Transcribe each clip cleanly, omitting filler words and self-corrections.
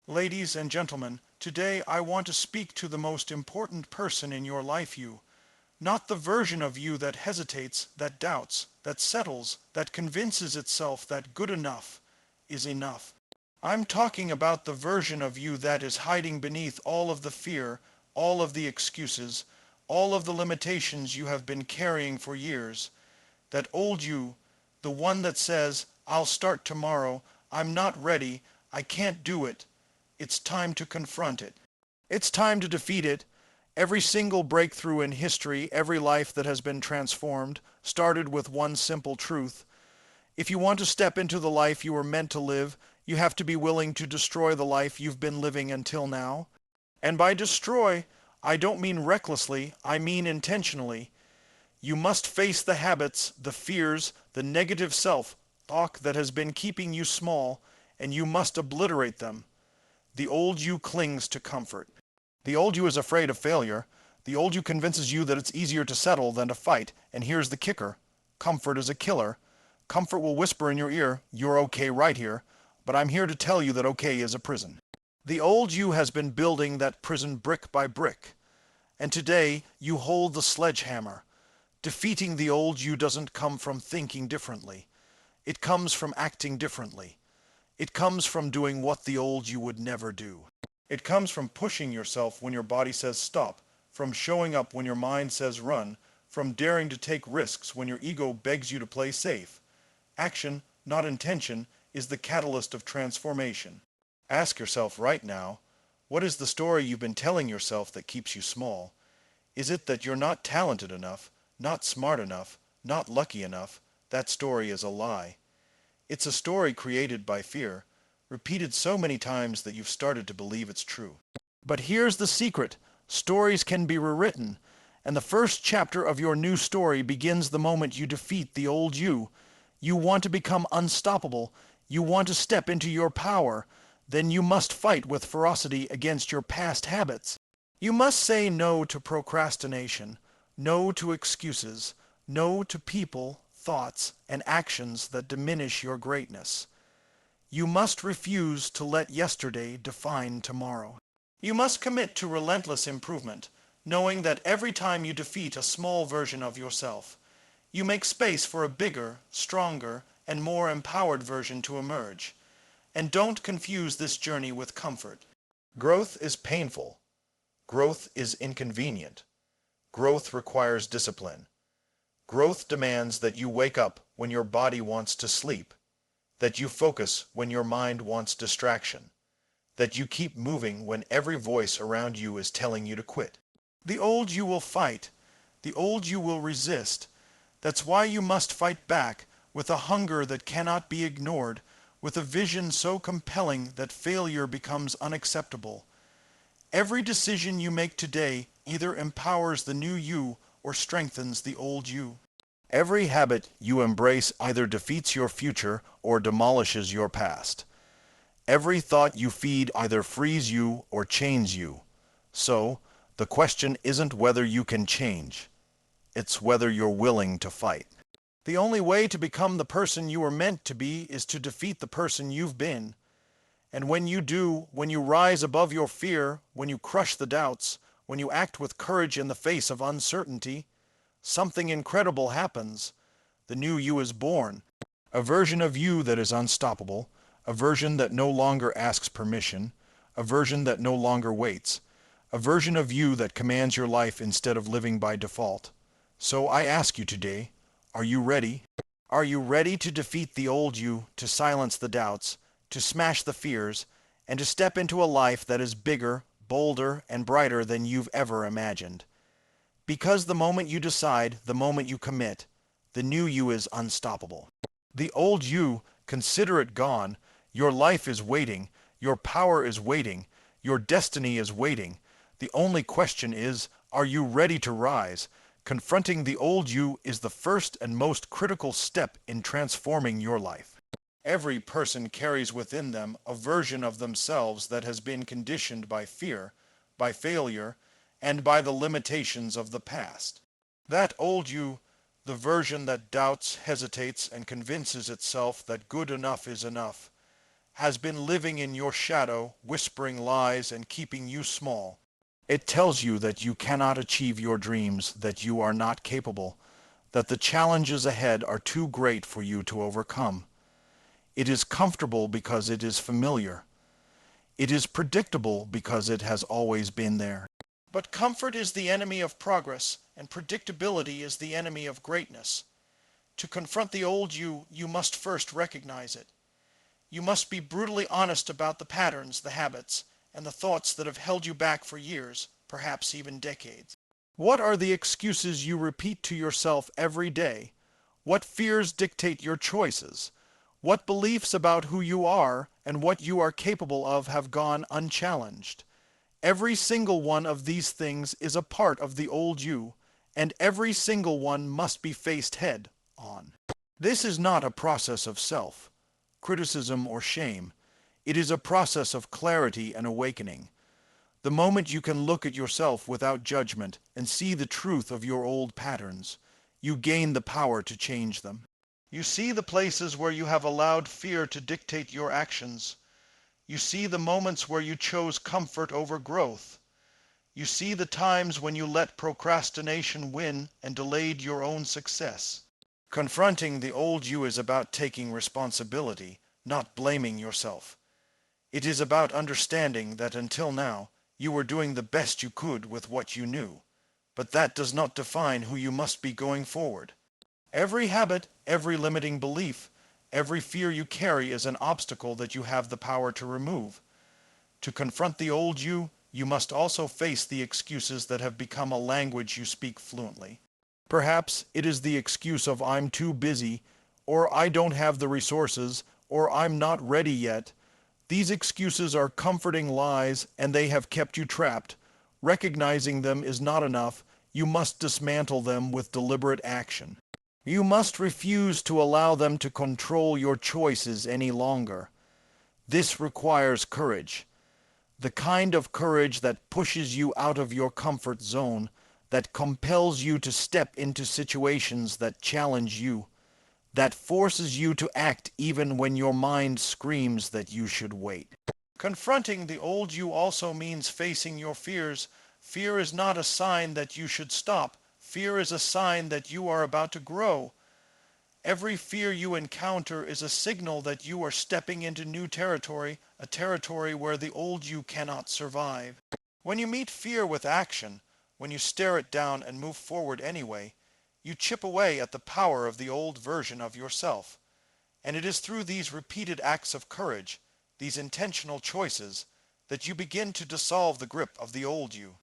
Ladies and gentlemen, today I want to speak to the most important person in your life, you. Not the version of you that hesitates, that doubts, that settles, that convinces itself that good enough is enough. I'm talking about the version of you that is hiding beneath all of the fear, all of the excuses, all of the limitations you have been carrying for years. That old you, the one that says, I'll start tomorrow, I'm not ready, I can't do it. It's time to confront it. It's time to defeat it. Every single breakthrough in history, every life that has been transformed, started with one simple truth. If you want to step into the life you were meant to live, you have to be willing to destroy the life you've been living until now. And by destroy, I don't mean recklessly, I mean intentionally. You must face the habits, the fears, the negative self-talk that has been keeping you small, and you must obliterate them. The old you clings to comfort. The old you is afraid of failure. The old you convinces you that it's easier to settle than to fight. And here's the kicker. Comfort is a killer. Comfort will whisper in your ear, you're okay right here, but I'm here to tell you that okay is a prison. The old you has been building that prison brick by brick. And today, you hold the sledgehammer. Defeating the old you doesn't come from thinking differently. It comes from acting differently. It comes from doing what the old you would never do. It comes from pushing yourself when your body says stop, from showing up when your mind says run, from daring to take risks when your ego begs you to play safe. Action, not intention, is the catalyst of transformation. Ask yourself right now, what is the story you've been telling yourself that keeps you small? Is it that you're not talented enough, not smart enough, not lucky enough? That story is a lie. It's a story created by fear, repeated so many times that you've started to believe it's true. But here's the secret. Stories can be rewritten, and the first chapter of your new story begins the moment you defeat the old you. You want to become unstoppable. You want to step into your power. Then you must fight with ferocity against your past habits. You must say no to procrastination, no to excuses, no to people, thoughts, and actions that diminish your greatness. You must refuse to let yesterday define tomorrow. You must commit to relentless improvement, knowing that every time you defeat a small version of yourself, you make space for a bigger, stronger, and more empowered version to emerge. And don't confuse this journey with comfort. Growth is painful. Growth is inconvenient. Growth requires discipline. Growth demands that you wake up when your body wants to sleep, that you focus when your mind wants distraction, that you keep moving when every voice around you is telling you to quit. The old you will fight. The old you will resist. That's why you must fight back with a hunger that cannot be ignored, with a vision so compelling that failure becomes unacceptable. Every decision you make today either empowers the new you or strengthens the old you. Every habit you embrace either defeats your future or demolishes your past. Every thought you feed either frees you or chains you. So, the question isn't whether you can change. It's whether you're willing to fight. The only way to become the person you were meant to be is to defeat the person you've been. And when you do, when you rise above your fear, when you crush the doubts, when you act with courage in the face of uncertainty, something incredible happens. The new you is born. A version of you that is unstoppable, a version that no longer asks permission, a version that no longer waits, a version of you that commands your life instead of living by default. So I ask you today, are you ready? Are you ready to defeat the old you, to silence the doubts, to smash the fears, and to step into a life that is bigger, bolder, and brighter than you've ever imagined? Because the moment you decide, the moment you commit, the new you is unstoppable. The old you, consider it gone. Your life is waiting. Your power is waiting. Your destiny is waiting. The only question is, are you ready to rise? Confronting the old you is the first and most critical step in transforming your life. Every person carries within them a version of themselves that has been conditioned by fear, by failure, and by the limitations of the past. That old you, the version that doubts, hesitates, and convinces itself that good enough is enough, has been living in your shadow, whispering lies and keeping you small. It tells you that you cannot achieve your dreams, that you are not capable, that the challenges ahead are too great for you to overcome. It is comfortable because it is familiar. It is predictable because it has always been there. But comfort is the enemy of progress, and predictability is the enemy of greatness. To confront the old you, you must first recognize it. You must be brutally honest about the patterns, the habits, and the thoughts that have held you back for years, perhaps even decades. What are the excuses you repeat to yourself every day? What fears dictate your choices? What beliefs about who you are and what you are capable of have gone unchallenged? Every single one of these things is a part of the old you, and every single one must be faced head on. This is not a process of criticism or shame. It is a process of clarity and awakening. The moment you can look at yourself without judgment and see the truth of your old patterns, you gain the power to change them. You see the places where you have allowed fear to dictate your actions. You see the moments where you chose comfort over growth. You see the times when you let procrastination win and delayed your own success. Confronting the old you is about taking responsibility, not blaming yourself. It is about understanding that until now, you were doing the best you could with what you knew, but that does not define who you must be going forward. Every habit, every limiting belief, every fear you carry is an obstacle that you have the power to remove. To confront the old you, you must also face the excuses that have become a language you speak fluently. Perhaps it is the excuse of "I'm too busy," or "I don't have the resources," or "I'm not ready yet." These excuses are comforting lies, and they have kept you trapped. Recognizing them is not enough. You must dismantle them with deliberate action. You must refuse to allow them to control your choices any longer. This requires courage. The kind of courage that pushes you out of your comfort zone, that compels you to step into situations that challenge you, that forces you to act even when your mind screams that you should wait. Confronting the old you also means facing your fears. Fear is not a sign that you should stop. Fear is a sign that you are about to grow. Every fear you encounter is a signal that you are stepping into new territory, a territory where the old you cannot survive. When you meet fear with action, when you stare it down and move forward anyway, you chip away at the power of the old version of yourself. And it is through these repeated acts of courage, these intentional choices, that you begin to dissolve the grip of the old you.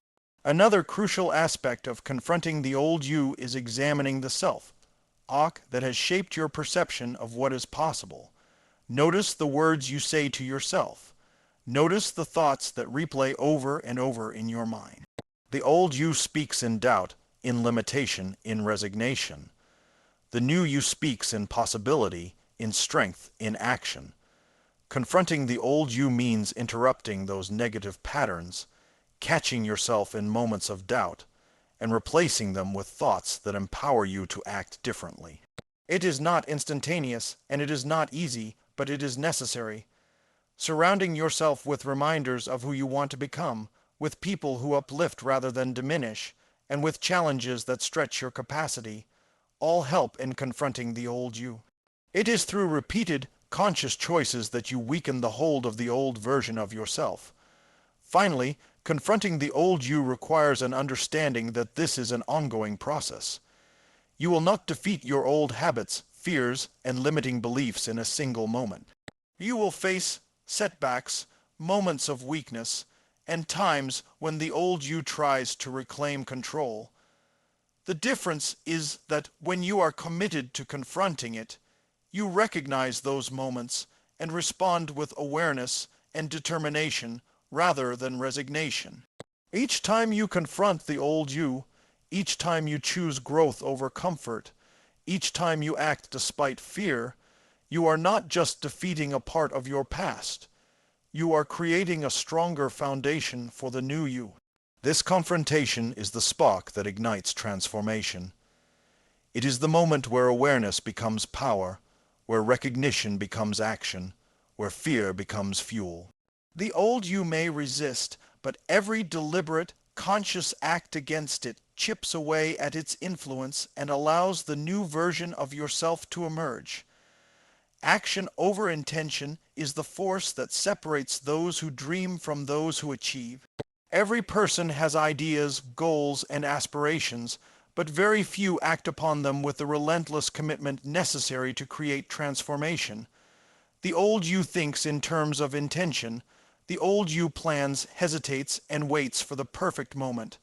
Another crucial aspect of confronting the old you is examining the self-audit that has shaped your perception of what is possible. Notice the words you say to yourself. Notice the thoughts that replay over and over in your mind. The old you speaks in doubt, in limitation, in resignation. The new you speaks in possibility, in strength, in action. Confronting the old you means interrupting those negative patterns, catching yourself in moments of doubt, and replacing them with thoughts that empower you to act differently. It is not instantaneous, and it is not easy, but it is necessary. Surrounding yourself with reminders of who you want to become, with people who uplift rather than diminish, and with challenges that stretch your capacity, all help in confronting the old you. It is through repeated, conscious choices that you weaken the hold of the old version of yourself. Finally, confronting the old you requires an understanding that this is an ongoing process. You will not defeat your old habits, fears, and limiting beliefs in a single moment. You will face setbacks, moments of weakness, and times when the old you tries to reclaim control. The difference is that when you are committed to confronting it, you recognize those moments and respond with awareness and determination rather than resignation. Each time you confront the old you, each time you choose growth over comfort, each time you act despite fear, you are not just defeating a part of your past. You are creating a stronger foundation for the new you. This confrontation is the spark that ignites transformation. It is the moment where awareness becomes power, where recognition becomes action, where fear becomes fuel. The old you may resist, but every deliberate, conscious act against it chips away at its influence and allows the new version of yourself to emerge. Action over intention is the force that separates those who dream from those who achieve. Every person has ideas, goals, and aspirations, but very few act upon them with the relentless commitment necessary to create transformation. The old you thinks in terms of intention. The old you plans, hesitates, and waits for the perfect moment.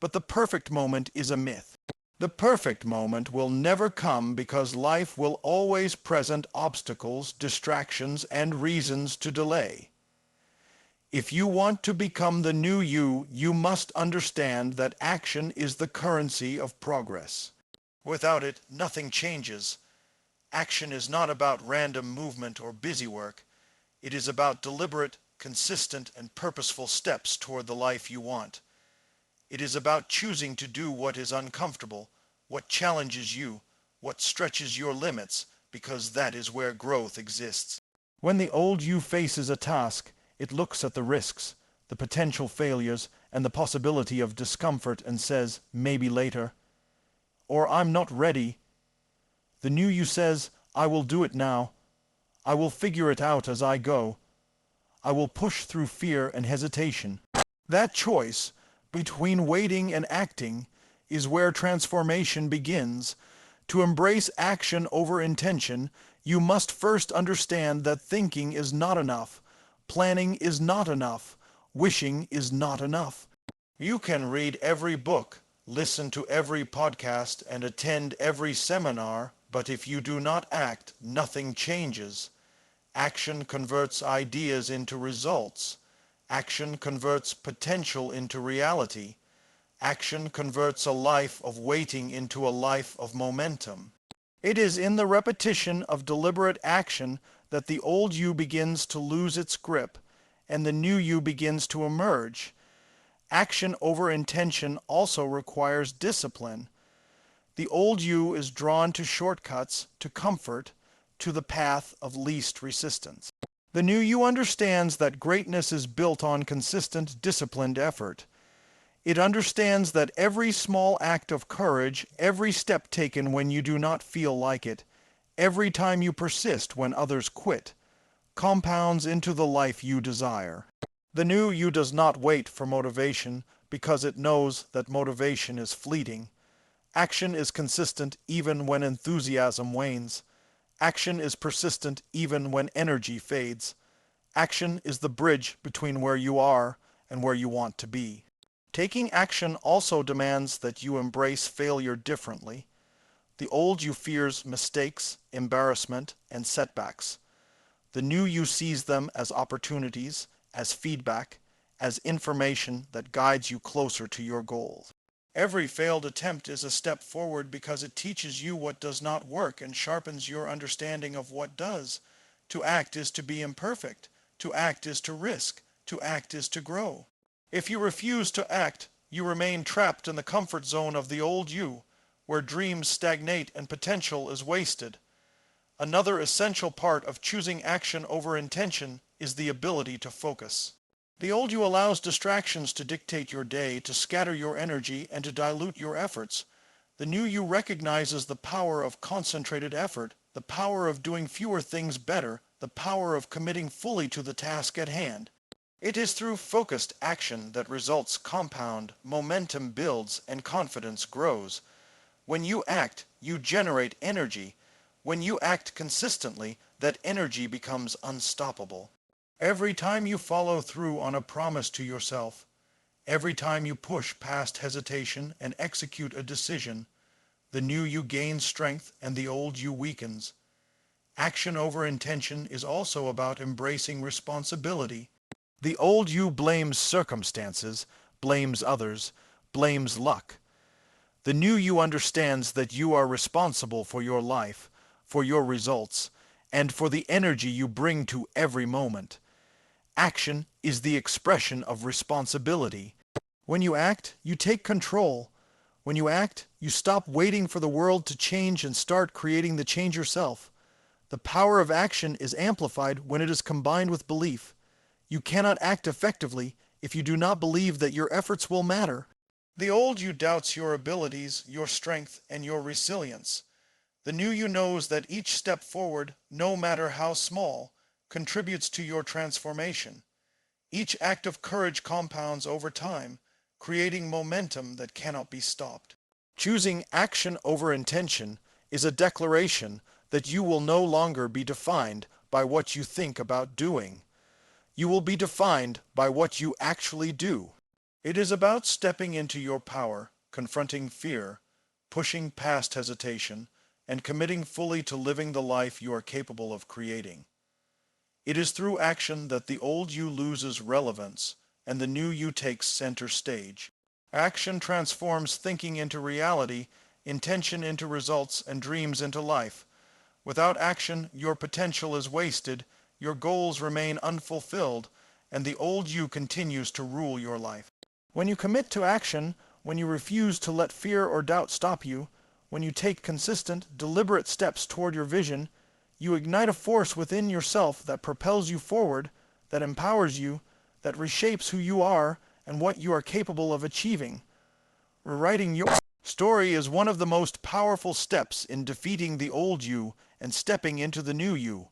But the perfect moment is a myth. The perfect moment will never come because life will always present obstacles, distractions, and reasons to delay. If you want to become the new you, you must understand that action is the currency of progress. Without it, nothing changes. Action is not about random movement or busy work. It is about deliberate, consistent, and purposeful steps toward the life you want. It is about choosing to do what is uncomfortable, what challenges you, what stretches your limits, because that is where growth exists. When the old you faces a task, it looks at the risks, the potential failures, and the possibility of discomfort and says, maybe later. Or I'm not ready. The new you says, I will do it now. I will figure it out as I go. I will push through fear and hesitation. That choice between waiting and acting is where transformation begins. To embrace action over intention, you must first understand that thinking is not enough, planning is not enough, wishing is not enough. You can read every book, listen to every podcast, and attend every seminar, but if you do not act, nothing changes. Action converts ideas into results. Action converts potential into reality. Action converts a life of waiting into a life of momentum. It is in the repetition of deliberate action that the old you begins to lose its grip and the new you begins to emerge. Action over intention also requires discipline. The old you is drawn to shortcuts, to comfort, to the path of least resistance. The new you understands that greatness is built on consistent, disciplined effort. It understands that every small act of courage, every step taken when you do not feel like it, every time you persist when others quit, compounds into the life you desire. The new you does not wait for motivation because it knows that motivation is fleeting. Action is consistent even when enthusiasm wanes. Action is persistent even when energy fades. Action is the bridge between where you are and where you want to be. Taking action also demands that you embrace failure differently. The old you fears mistakes, embarrassment, and setbacks. The new you sees them as opportunities, as feedback, as information that guides you closer to your goals. Every failed attempt is a step forward because it teaches you what does not work and sharpens your understanding of what does. To act is to be imperfect. To act is to risk. To act is to grow. If you refuse to act, you remain trapped in the comfort zone of the old you, where dreams stagnate and potential is wasted. Another essential part of choosing action over intention is the ability to focus. The old you allows distractions to dictate your day, to scatter your energy, and to dilute your efforts. The new you recognizes the power of concentrated effort, the power of doing fewer things better, the power of committing fully to the task at hand. It is through focused action that results compound, momentum builds, and confidence grows. When you act, you generate energy. When you act consistently, that energy becomes unstoppable. Every time you follow through on a promise to yourself, every time you push past hesitation and execute a decision, the new you gains strength and the old you weakens. Action over intention is also about embracing responsibility. The old you blames circumstances, blames others, blames luck. The new you understands that you are responsible for your life, for your results, and for the energy you bring to every moment. Action is the expression of responsibility. When you act, you take control. When you act, you stop waiting for the world to change and start creating the change yourself. The power of action is amplified when it is combined with belief. You cannot act effectively if you do not believe that your efforts will matter. The old you doubts your abilities, your strength, and your resilience. The new you knows that each step forward, no matter how small, contributes to your transformation. Each act of courage compounds over time, creating momentum that cannot be stopped. Choosing action over intention is a declaration that you will no longer be defined by what you think about doing. You will be defined by what you actually do. It is about stepping into your power, confronting fear, pushing past hesitation, and committing fully to living the life you are capable of creating. It is through action that the old you loses relevance and the new you takes center stage. Action transforms thinking into reality, intention into results, and dreams into life. Without action, your potential is wasted, your goals remain unfulfilled, and the old you continues to rule your life. When you commit to action, when you refuse to let fear or doubt stop you, when you take consistent, deliberate steps toward your vision, you ignite a force within yourself that propels you forward, that empowers you, that reshapes who you are and what you are capable of achieving. Rewriting your story is one of the most powerful steps in defeating the old you and stepping into the new you.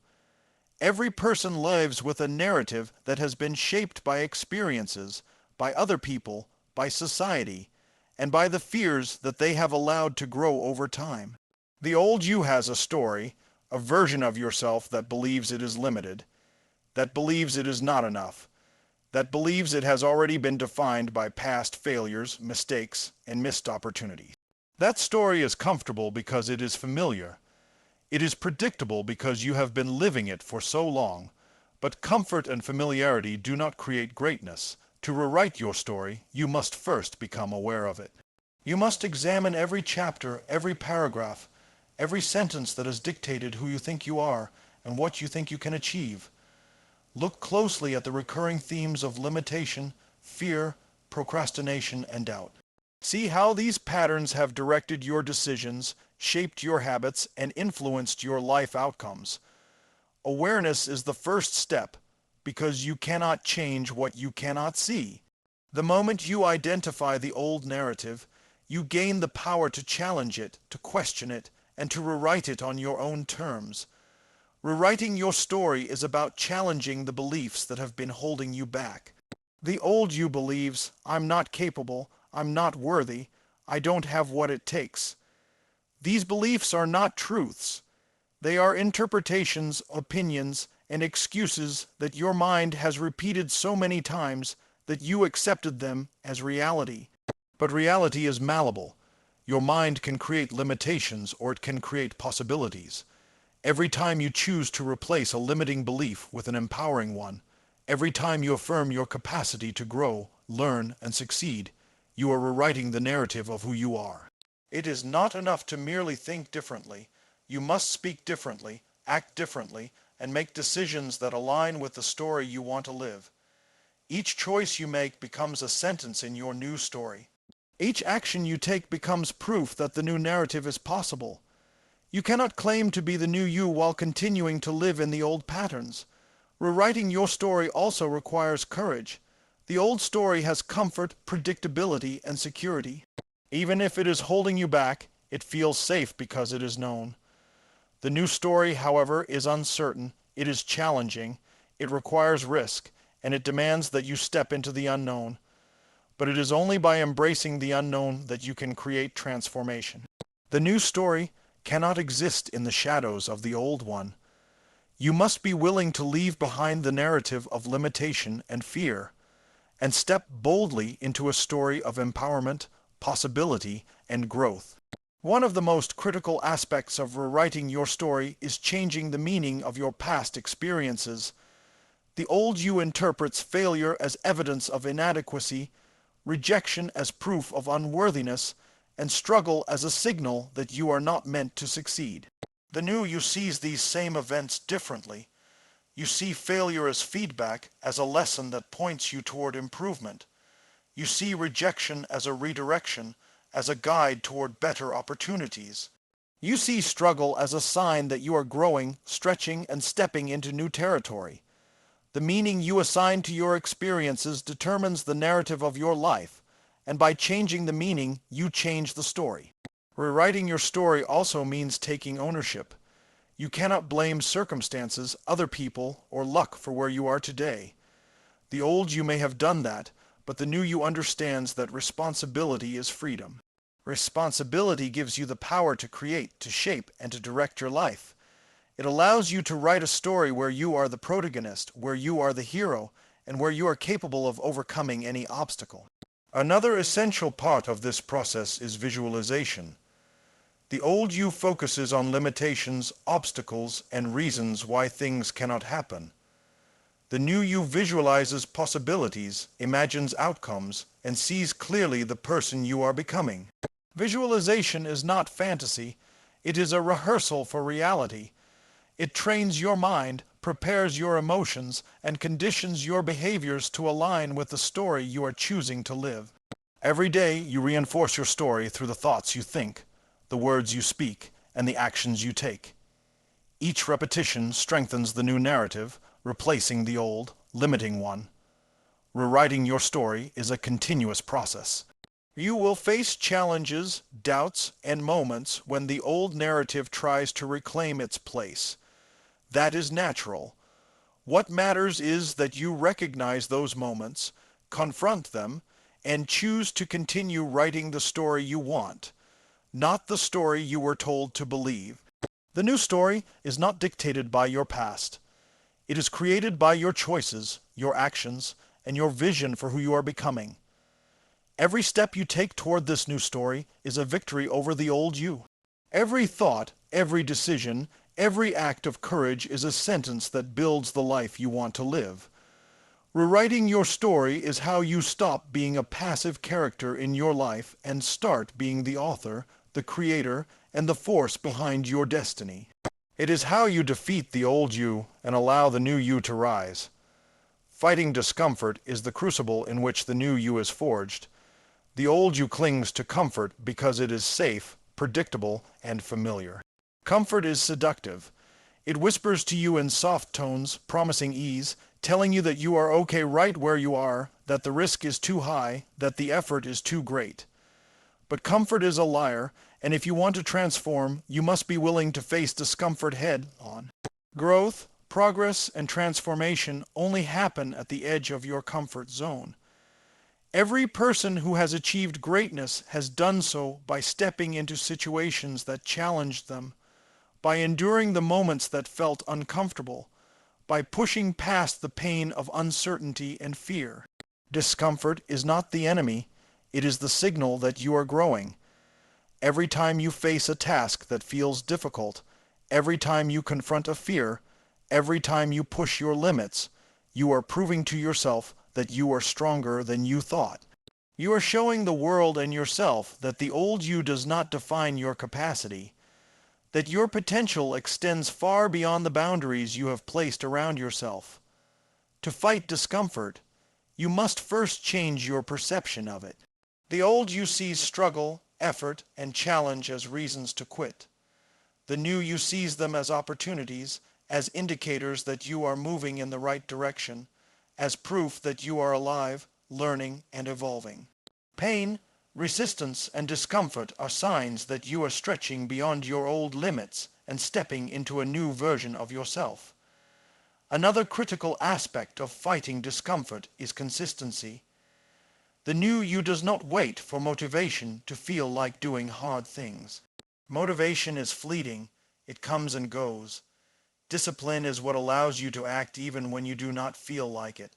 Every person lives with a narrative that has been shaped by experiences, by other people, by society, and by the fears that they have allowed to grow over time. The old you has a story, a version of yourself that believes it is limited, that believes it is not enough, that believes it has already been defined by past failures, mistakes, and missed opportunities. That story is comfortable because it is familiar. It is predictable because you have been living it for so long. But comfort and familiarity do not create greatness. To rewrite your story, you must first become aware of it. You must examine every chapter, every paragraph, every sentence that has dictated who you think you are and what you think you can achieve. Look closely at the recurring themes of limitation, fear, procrastination, and doubt. See how these patterns have directed your decisions, shaped your habits, and influenced your life outcomes. Awareness is the first step, because you cannot change what you cannot see. The moment you identify the old narrative, you gain the power to challenge it, to question it, and to rewrite it on your own terms. Rewriting your story is about challenging the beliefs that have been holding you back. The old you believes, I'm not capable, I'm not worthy, I don't have what it takes. These beliefs are not truths. They are interpretations, opinions, and excuses that your mind has repeated so many times that you accepted them as reality. But reality is malleable. Your mind can create limitations or it can create possibilities. Every time you choose to replace a limiting belief with an empowering one, every time you affirm your capacity to grow, learn, and succeed, you are rewriting the narrative of who you are. It is not enough to merely think differently. You must speak differently, act differently, and make decisions that align with the story you want to live. Each choice you make becomes a sentence in your new story. Each action you take becomes proof that the new narrative is possible. You cannot claim to be the new you while continuing to live in the old patterns. Rewriting your story also requires courage. The old story has comfort, predictability, and security. Even if it is holding you back, it feels safe because it is known. The new story, however, is uncertain, it is challenging, it requires risk, and it demands that you step into the unknown. But it is only by embracing the unknown that you can create transformation. The new story cannot exist in the shadows of the old one. You must be willing to leave behind the narrative of limitation and fear, and step boldly into a story of empowerment, possibility, and growth. One of the most critical aspects of rewriting your story is changing the meaning of your past experiences. The old you interprets failure as evidence of inadequacy, rejection as proof of unworthiness, and struggle as a signal that you are not meant to succeed. The new you sees these same events differently. You see failure as feedback, as a lesson that points you toward improvement. You see rejection as a redirection, as a guide toward better opportunities. You see struggle as a sign that you are growing, stretching, and stepping into new territory. The meaning you assign to your experiences determines the narrative of your life, and by changing the meaning, you change the story. Rewriting your story also means taking ownership. You cannot blame circumstances, other people, or luck for where you are today. The old you may have done that, but the new you understands that responsibility is freedom. Responsibility gives you the power to create, to shape, and to direct your life. It allows you to write a story where you are the protagonist, where you are the hero, and where you are capable of overcoming any obstacle. Another essential part of this process is visualization. The old you focuses on limitations, obstacles, and reasons why things cannot happen. The new you visualizes possibilities, imagines outcomes, and sees clearly the person you are becoming. Visualization is not fantasy, it is a rehearsal for reality. It trains your mind, prepares your emotions, and conditions your behaviors to align with the story you are choosing to live. Every day you reinforce your story through the thoughts you think, the words you speak, and the actions you take. Each repetition strengthens the new narrative, replacing the old, limiting one. Rewriting your story is a continuous process. You will face challenges, doubts, and moments when the old narrative tries to reclaim its place. That is natural. What matters is that you recognize those moments, confront them, and choose to continue writing the story you want, not the story you were told to believe. The new story is not dictated by your past. It is created by your choices, your actions, and your vision for who you are becoming. Every step you take toward this new story is a victory over the old you. Every thought, every decision, every act of courage is a sentence that builds the life you want to live. Rewriting your story is how you stop being a passive character in your life and start being the author, the creator, and the force behind your destiny. It is how you defeat the old you and allow the new you to rise. Fighting discomfort is the crucible in which the new you is forged. The old you clings to comfort because it is safe, predictable, and familiar. Comfort is seductive. It whispers to you in soft tones, promising ease, telling you that you are okay right where you are, that the risk is too high, that the effort is too great. But comfort is a liar, and if you want to transform, you must be willing to face discomfort head-on. Growth, progress, and transformation only happen at the edge of your comfort zone. Every person who has achieved greatness has done so by stepping into situations that challenged them, by enduring the moments that felt uncomfortable, by pushing past the pain of uncertainty and fear. Discomfort is not the enemy, it is the signal that you are growing. Every time you face a task that feels difficult, every time you confront a fear, every time you push your limits, you are proving to yourself that you are stronger than you thought. You are showing the world and yourself that the old you does not define your capacity, that your potential extends far beyond the boundaries you have placed around yourself. To fight discomfort, you must first change your perception of it. The old you sees struggle, effort, and challenge as reasons to quit. The new you sees them as opportunities, as indicators that you are moving in the right direction, as proof that you are alive, learning, and evolving. Pain, resistance, and discomfort are signs that you are stretching beyond your old limits and stepping into a new version of yourself. Another critical aspect of fighting discomfort is consistency. The new you does not wait for motivation to feel like doing hard things. Motivation is fleeting, it comes and goes. Discipline is what allows you to act even when you do not feel like it.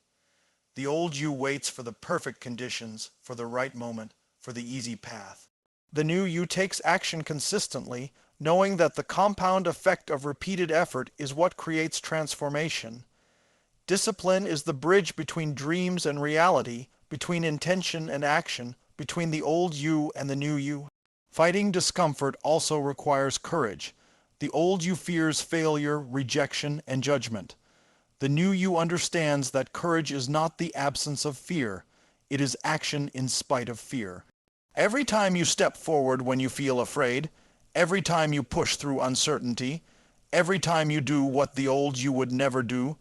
The old you waits for the perfect conditions, for the right moment, for the easy path. The new you takes action consistently, knowing that the compound effect of repeated effort is what creates transformation. Discipline is the bridge between dreams and reality, between intention and action, between the old you and the new you. Fighting discomfort also requires courage. The old you fears failure, rejection, and judgment. The new you understands that courage is not the absence of fear. It is action in spite of fear. Every time you step forward when you feel afraid, Every time you push through uncertainty, every time you do what the old you would never do,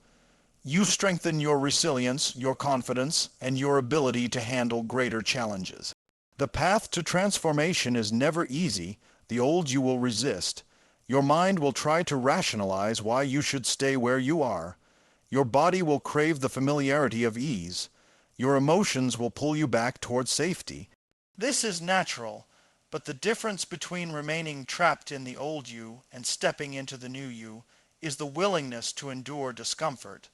you strengthen your resilience, your confidence, and your ability to handle greater challenges. The path to transformation is never easy. The old you will resist. Your mind will try to rationalize why you should stay where you are. Your body will crave the familiarity of ease. Your emotions will pull you back towards safety. This is natural, but the difference between remaining trapped in the old you and stepping into the new you is the willingness to endure discomfort,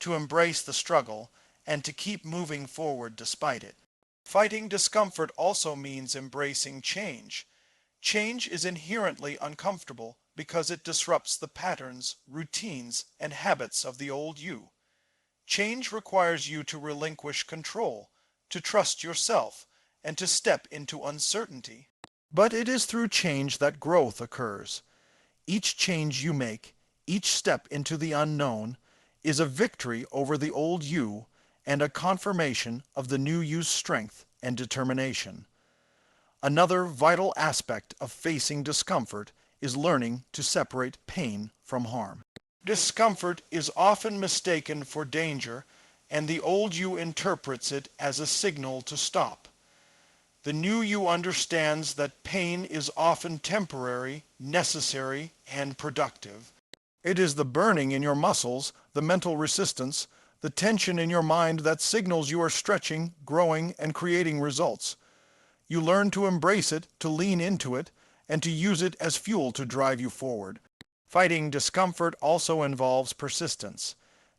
to embrace the struggle, and to keep moving forward despite it. Fighting discomfort also means embracing change. Change is inherently uncomfortable because it disrupts the patterns, routines, and habits of the old you. Change requires you to relinquish control, to trust yourself, and to step into uncertainty. But it is through change that growth occurs. Each change you make, each step into the unknown, is a victory over the old you and a confirmation of the new you's strength and determination. Another vital aspect of facing discomfort is learning to separate pain from harm. Discomfort is often mistaken for danger, and the old you interprets it as a signal to stop. The new you understands that pain is often temporary, necessary, and productive. It is the burning in your muscles, the mental resistance, the tension in your mind that signals you are stretching, growing, and creating results. You learn to embrace it, to lean into it, and to use it as fuel to drive you forward. Fighting discomfort also involves persistence.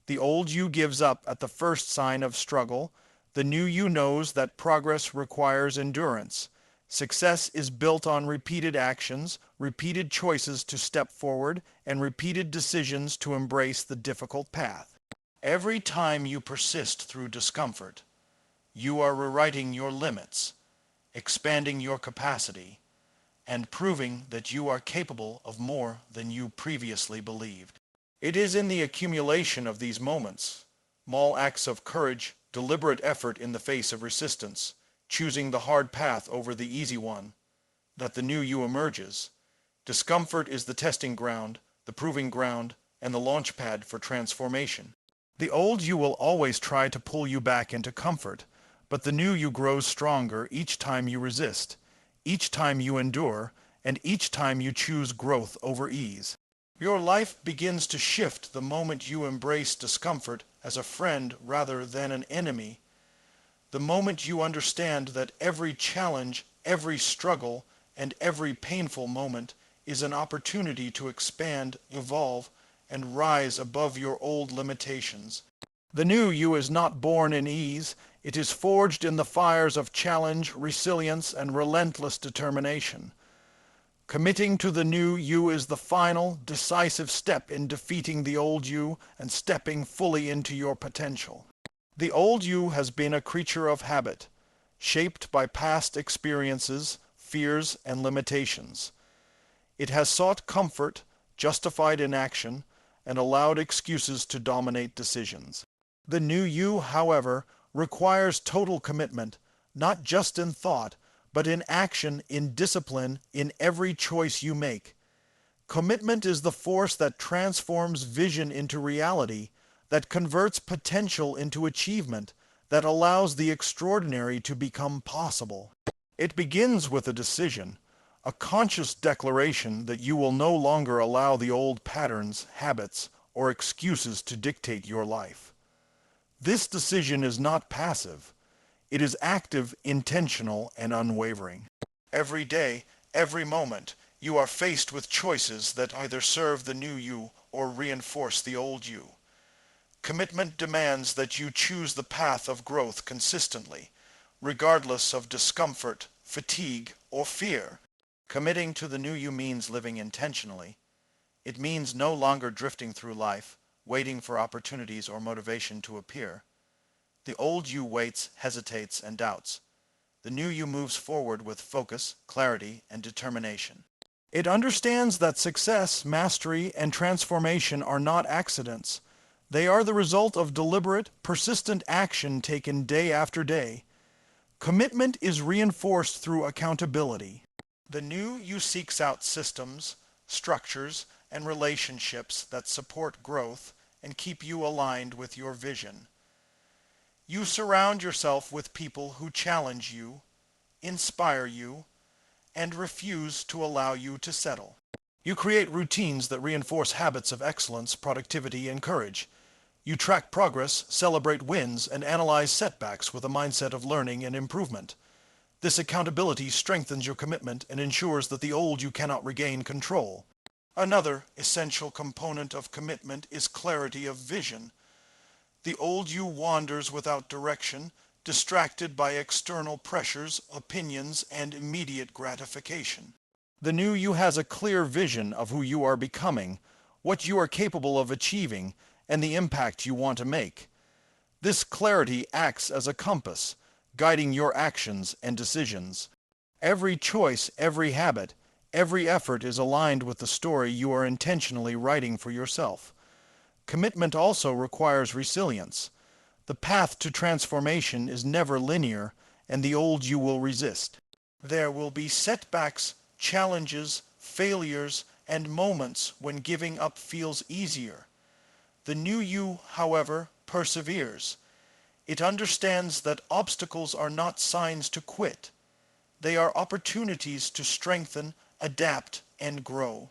The old you gives up at the first sign of struggle. The new you knows that progress requires endurance. Success is built on repeated actions, repeated choices to step forward, and repeated decisions to embrace the difficult path. Every time you persist through discomfort, you are rewriting your limits, expanding your capacity, and proving that you are capable of more than you previously believed. It is in the accumulation of these moments, small acts of courage, deliberate effort in the face of resistance, choosing the hard path over the easy one, that the new you emerges. Discomfort is the testing ground, the proving ground, and the launch pad for transformation. The old you will always try to pull you back into comfort, but the new you grows stronger each time you resist, each time you endure, and each time you choose growth over ease. Your life begins to shift the moment you embrace discomfort as a friend rather than an enemy. The moment you understand that every challenge, every struggle, and every painful moment is an opportunity to expand, evolve, and rise above your old limitations. The new you is not born in ease. It is forged in the fires of challenge, resilience, and relentless determination. Committing to the new you is the final, decisive step in defeating the old you and stepping fully into your potential. The old you has been a creature of habit, shaped by past experiences, fears, and limitations. It has sought comfort, justified inaction, and allowed excuses to dominate decisions. The new you, however, requires total commitment, not just in thought, but in action, in discipline, in every choice you make. Commitment is the force that transforms vision into reality, that converts potential into achievement, that allows the extraordinary to become possible. It begins with a decision, a conscious declaration that you will no longer allow the old patterns, habits, or excuses to dictate your life. This decision is not passive. It is active, intentional, and unwavering. Every day, every moment, you are faced with choices that either serve the new you or reinforce the old you. Commitment demands that you choose the path of growth consistently, regardless of discomfort, fatigue, or fear. Committing to the new you means living intentionally. It means no longer drifting through life, waiting for opportunities or motivation to appear. The old you waits, hesitates, and doubts. The new you moves forward with focus, clarity, and determination. It understands that success, mastery, and transformation are not accidents. They are the result of deliberate, persistent action taken day after day. Commitment is reinforced through accountability. The new you seeks out systems, structures, and relationships that support growth and keep you aligned with your vision. You surround yourself with people who challenge you, inspire you, and refuse to allow you to settle. You create routines that reinforce habits of excellence, productivity, and courage. You track progress, celebrate wins, and analyze setbacks with a mindset of learning and improvement. This accountability strengthens your commitment and ensures that the old you cannot regain control. Another essential component of commitment is clarity of vision. The old you wanders without direction, distracted by external pressures, opinions, and immediate gratification. The new you has a clear vision of who you are becoming, what you are capable of achieving, and the impact you want to make. This clarity acts as a compass, guiding your actions and decisions. Every choice, every habit, every effort is aligned with the story you are intentionally writing for yourself. Commitment also requires resilience. The path to transformation is never linear, and the old you will resist. There will be setbacks, challenges, failures, and moments when giving up feels easier. The new you, however, perseveres. It understands that obstacles are not signs to quit. They are opportunities to strengthen, adapt, and grow.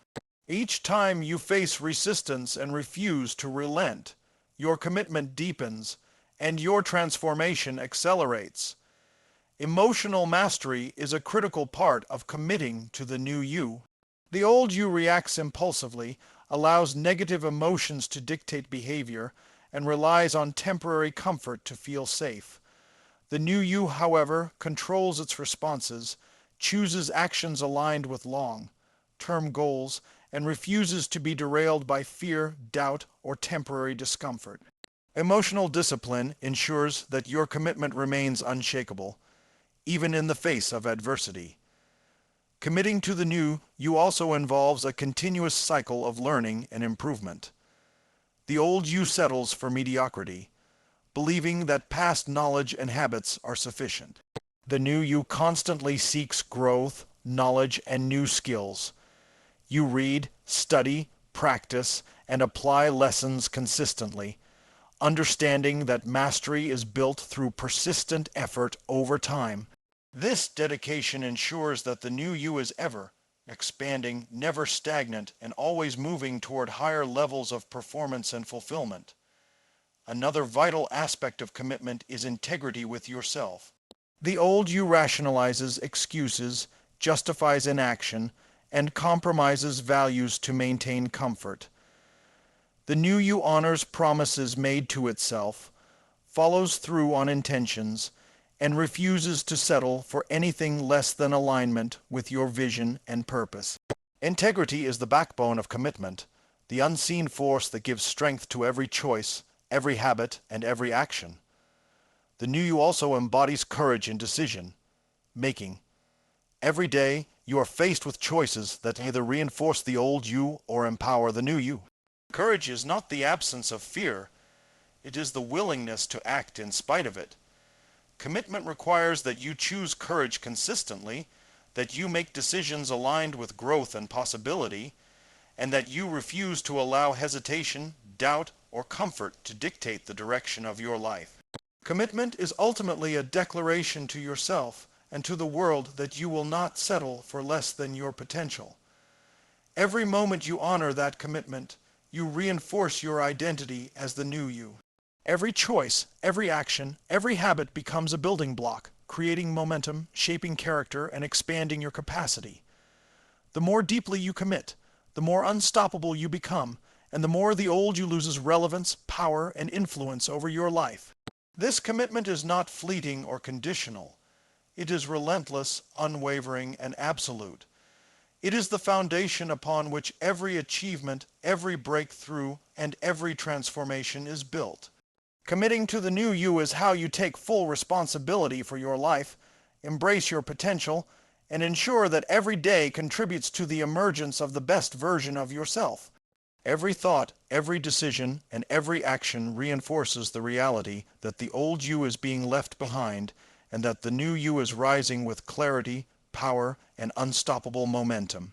Each time you face resistance and refuse to relent, your commitment deepens and your transformation accelerates. Emotional mastery is a critical part of committing to the new you. The old you reacts impulsively, allows negative emotions to dictate behavior, and relies on temporary comfort to feel safe. The new you, however, controls its responses, chooses actions aligned with long-term goals, and refuses to be derailed by fear, doubt, or temporary discomfort. Emotional discipline ensures that your commitment remains unshakable, even in the face of adversity. Committing to the new you also involves a continuous cycle of learning and improvement. The old you settles for mediocrity, believing that past knowledge and habits are sufficient. The new you constantly seeks growth, knowledge, and new skills. You read, study, practice, and apply lessons consistently, understanding that mastery is built through persistent effort over time. This dedication ensures that the new you is ever expanding, never stagnant, and always moving toward higher levels of performance and fulfillment. Another vital aspect of commitment is integrity with yourself. The old you rationalizes excuses, justifies inaction, and compromises values to maintain comfort. The new you honors promises made to itself, follows through on intentions, and refuses to settle for anything less than alignment with your vision and purpose. Integrity is the backbone of commitment, the unseen force that gives strength to every choice, every habit, and every action. The new you also embodies courage in decision making. Every day, you are faced with choices that either reinforce the old you or empower the new you. Courage is not the absence of fear. It is the willingness to act in spite of it. Commitment requires that you choose courage consistently, that you make decisions aligned with growth and possibility, and that you refuse to allow hesitation, doubt, or comfort to dictate the direction of your life. Commitment is ultimately a declaration to yourself and to the world that you will not settle for less than your potential. Every moment you honor that commitment, you reinforce your identity as the new you. Every choice, every action, every habit becomes a building block, creating momentum, shaping character, and expanding your capacity. The more deeply you commit, the more unstoppable you become, and the more the old you loses relevance, power, and influence over your life. This commitment is not fleeting or conditional. It is relentless, unwavering, and absolute. It is the foundation upon which every achievement, every breakthrough, and every transformation is built. Committing to the new you is how you take full responsibility for your life, embrace your potential, and ensure that every day contributes to the emergence of the best version of yourself. Every thought, every decision, and every action reinforces the reality that the old you is being left behind and that the new you is rising with clarity, power, and unstoppable momentum.